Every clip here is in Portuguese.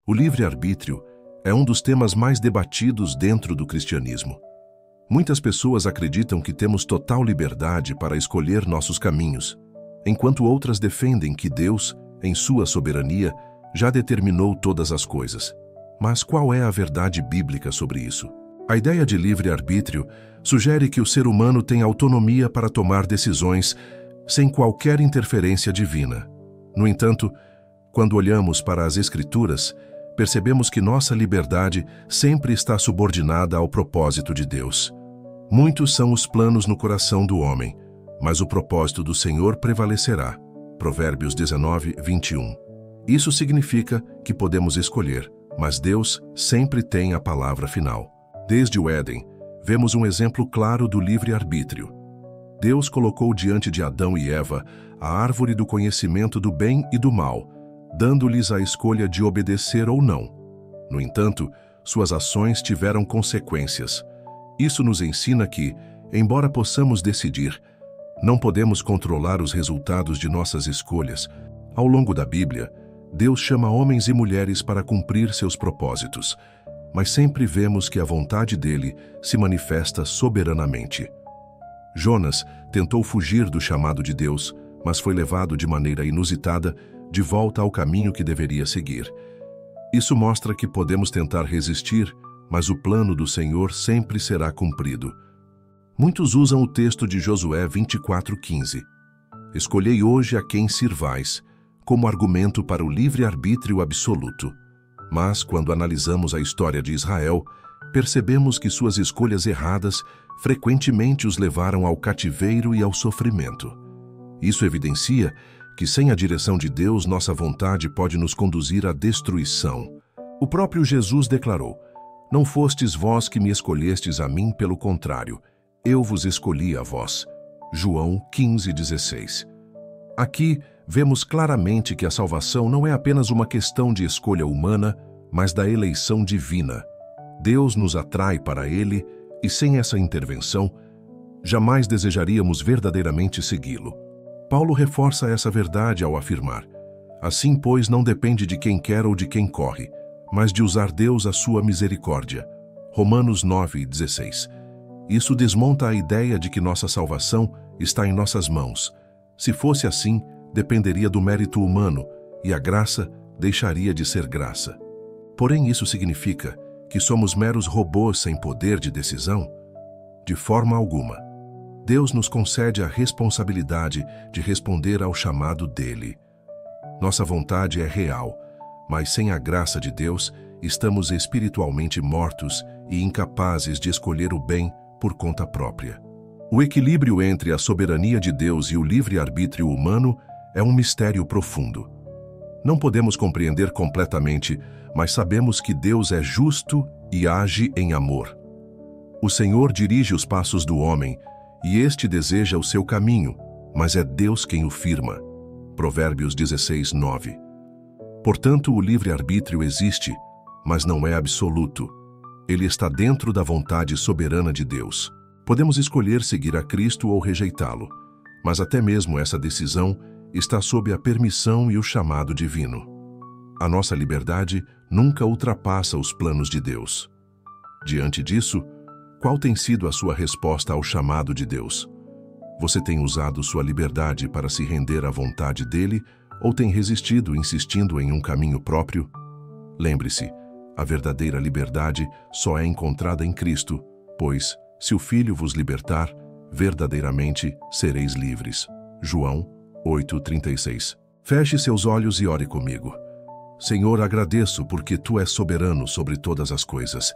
O livre-arbítrio é um dos temas mais debatidos dentro do cristianismo. Muitas pessoas acreditam que temos total liberdade para escolher nossos caminhos, enquanto outras defendem que Deus, em sua soberania, já determinou todas as coisas. Mas qual é a verdade bíblica sobre isso? A ideia de livre-arbítrio sugere que o ser humano tem autonomia para tomar decisões sem qualquer interferência divina. No entanto, quando olhamos para as Escrituras, percebemos que nossa liberdade sempre está subordinada ao propósito de Deus. Muitos são os planos no coração do homem, mas o propósito do Senhor prevalecerá. Provérbios 19, 21. Isso significa que podemos escolher, mas Deus sempre tem a palavra final. Desde o Éden, vemos um exemplo claro do livre-arbítrio. Deus colocou diante de Adão e Eva a árvore do conhecimento do bem e do mal, dando-lhes a escolha de obedecer ou não. No entanto, suas ações tiveram consequências. Isso nos ensina que, embora possamos decidir, não podemos controlar os resultados de nossas escolhas. Ao longo da Bíblia, Deus chama homens e mulheres para cumprir seus propósitos, mas sempre vemos que a vontade dele se manifesta soberanamente. Jonas tentou fugir do chamado de Deus, mas foi levado de maneira inusitada de volta ao caminho que deveria seguir. Isso mostra que podemos tentar resistir, mas o plano do Senhor sempre será cumprido. Muitos usam o texto de Josué 24:15. Escolhei hoje a quem sirvais, como argumento para o livre-arbítrio absoluto. Mas, quando analisamos a história de Israel, percebemos que suas escolhas erradas frequentemente os levaram ao cativeiro e ao sofrimento. Isso evidencia que, sem a direção de Deus, nossa vontade pode nos conduzir à destruição. O próprio Jesus declarou: Não fostes vós que me escolhestes a mim, pelo contrário, eu vos escolhi a vós. João 15:16. Aqui, vemos claramente que a salvação não é apenas uma questão de escolha humana, mas da eleição divina. Deus nos atrai para Ele e, sem essa intervenção, jamais desejaríamos verdadeiramente segui-lo. Paulo reforça essa verdade ao afirmar: Assim, pois, não depende de quem quer ou de quem corre, mas de usar Deus a sua misericórdia. Romanos 9:16. Isso desmonta a ideia de que nossa salvação está em nossas mãos. Se fosse assim, dependeria do mérito humano e a graça deixaria de ser graça. Porém, isso significa que somos meros robôs sem poder de decisão? De forma alguma. Deus nos concede a responsabilidade de responder ao chamado dele. Nossa vontade é real, mas sem a graça de Deus, estamos espiritualmente mortos e incapazes de escolher o bem por conta própria. O equilíbrio entre a soberania de Deus e o livre-arbítrio humano é um mistério profundo. Não podemos compreender completamente, mas sabemos que Deus é justo e age em amor. O Senhor dirige os passos do homem, e este deseja o seu caminho, mas é Deus quem o firma. Provérbios 16:9. Portanto, o livre-arbítrio existe, mas não é absoluto. Ele está dentro da vontade soberana de Deus. Podemos escolher seguir a Cristo ou rejeitá-lo, mas até mesmo essa decisão está sob a permissão e o chamado divino. A nossa liberdade nunca ultrapassa os planos de Deus. Diante disso, qual tem sido a sua resposta ao chamado de Deus? Você tem usado sua liberdade para se render à vontade dele ou tem resistido insistindo em um caminho próprio? Lembre-se, a verdadeira liberdade só é encontrada em Cristo, pois, se o Filho vos libertar, verdadeiramente sereis livres. João 8:36. Feche seus olhos e ore comigo. Senhor, agradeço porque Tu és soberano sobre todas as coisas.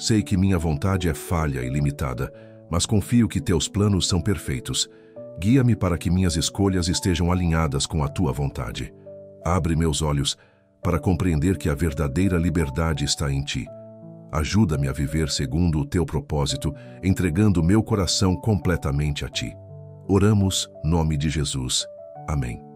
Sei que minha vontade é falha e limitada, mas confio que Teus planos são perfeitos. Guia-me para que minhas escolhas estejam alinhadas com a Tua vontade. Abre meus olhos para compreender que a verdadeira liberdade está em Ti. Ajuda-me a viver segundo o Teu propósito, entregando meu coração completamente a Ti. Oramos, nome de Jesus. Amém.